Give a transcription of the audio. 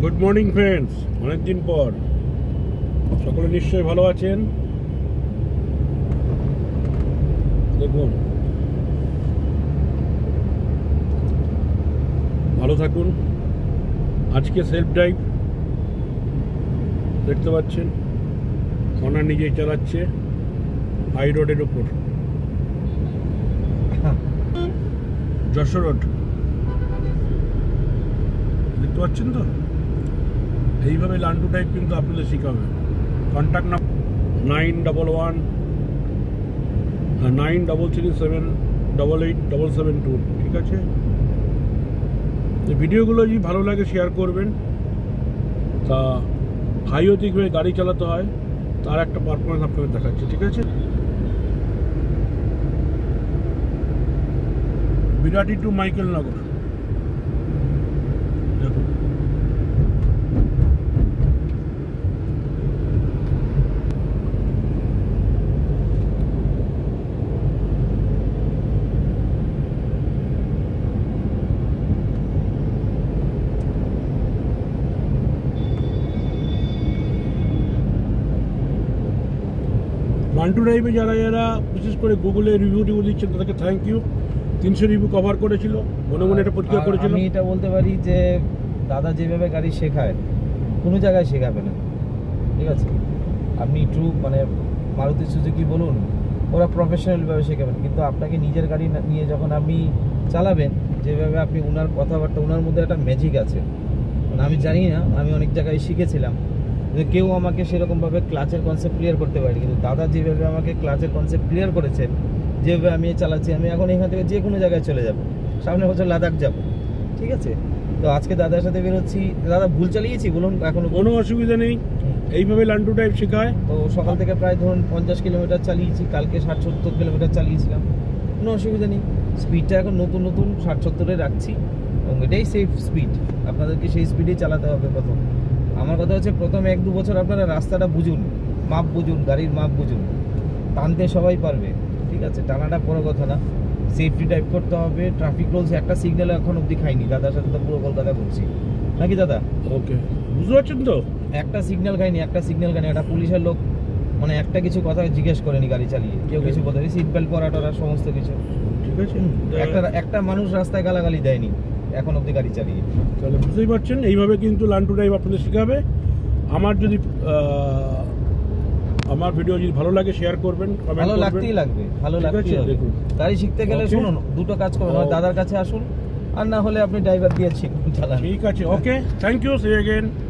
Good morning friends, অনেকদিন পর। সকলে নিশ্চয়ই ভালো আছেন। দেখুন, ভালো থাকুন। আজকে সেলফ ড্রাইভ দেখতে পাচ্ছেন, ওনার নিজেই চালাচ্ছে হাই রোডের ওপর, যশোর রোড দেখতে পাচ্ছেন তো। এইভাবে লান্ডু টাইপ কিন্তু আপনাদের শেখাবে। Contact number 911933788772। ঠিক আছে, এই ভিডিওগুলো যদি ভালো লাগে শেয়ার করবেন। তা হাইওয়ে দিকে গাড়ি চালাতে হয়, তার একটা পারফরমেন্স আপনাদের দেখাচ্ছে। ঠিক আছে, বিরাটি টু মাইকেল নগর দেখুন। লান্ডু ড্রাইভে যারা বিশেষ করে গুগলে রিভিউ দিচ্ছেন তাদেরকে থ্যাংক ইউ। 300 রিভিউ কভার করেছিল, মনে মনে এটা পরীক্ষা করেছিল। আমি এটা বলতে পারি যে দাদা যেভাবে গাড়ি শেখায় কোনো জায়গায় শেখাবে না। ঠিক আছে, আপনি একটু মারুতি সুজুকি বলুন, ওরা প্রফেশনালভাবে শেখাবেন, কিন্তু আপনাকে নিজের গাড়ি নিয়ে যখন আপনি চালাবেন, যেভাবে আপনি ওনার কথাবার্তা, ওনার মধ্যে একটা ম্যাজিক আছে। আমি জানি না, আমি অনেক জায়গায় শিখেছিলাম, কেউ আমাকে সেরকমভাবে ক্লাচের কনসেপ্ট ক্লিয়ার করতে পারি, কিন্তু দাদা যেভাবে আমাকে ক্লাচের কনসেপ্ট ক্লিয়ার করেছেন, যেভাবে আমি চালাচ্ছি, আমি এখন এখান থেকে যে কোনো জায়গায় চলে যাব। সামনের বছর লাদাখ যাব। ঠিক আছে, তো আজকে দাদার সাথে বেরোচ্ছি। দাদা ভুল চালিয়েছি বলুন? এখনো কোনো অসুবিধা নেই, এইভাবে লান্ডু টাইপ শেখায়। তো সকাল থেকে প্রায় ধরুন 50 কিলোমিটার চালিয়েছি, কালকে 60-70 কিলোমিটার চালিয়েছিলাম, কোনো অসুবিধা নেই। স্পিডটা এখন নতুন 60-70-এ রাখছি, এবং এটাই সেফ স্পিড। আপনাদেরকে সেই স্পিডেই চালাতে হবে। প্রথম আমার কথা হচ্ছে, প্রথম 1-2 বছর আপনারা রাস্তাটা বুঝুন, মাপ বুঝুন, গাড়ির মাপ বুঝুন। টানতে সবাই পারবে, ঠিক আছে, টানাটা বড় কথা না। সেফটি ড্রাইভ করতে হবে। ট্রাফিক রুলস একটা সিগন্যাল এখন অবধি খাইনি। দাদার সাথে তো পুরো কলকাতা ঘুরছি নাকি দাদা? ওকে, বুঝতে পারছেন তো। একটা সিগন্যাল খাইনি। একটা পুলিশের লোক একটা কিছু কথা জিজ্ঞেস করেনি গাড়ি চালিয়ে, কেউ কিছু বলেনি। সিট বেল্ট পরা টরা সমস্ত কিছু ঠিক আছে। একটা মানুষ রাস্তায় গালাগালি দেয়নি এখন অবধি গাড়ি চালিয়ে। তাহলে বুঝতেই পারছেন, এইভাবে কিন্তু লান্ডু ড্রাইভ আপনাদের শেখাবে। আমার ভিডিও যদি ভালো লাগে শেয়ার করবেন, ভালো লাগতেই লাগবে, ভালো লাগতেই হবে। গাড়ি শিখতে গেলে শুনুন, দুটো কাজ করুন, হয় দাদার কাছে আসুন, আর না হলে আপনি ড্রাইভার দিয়ে শিখুন চালান। ঠিক আছে, okay, thank you, see you again.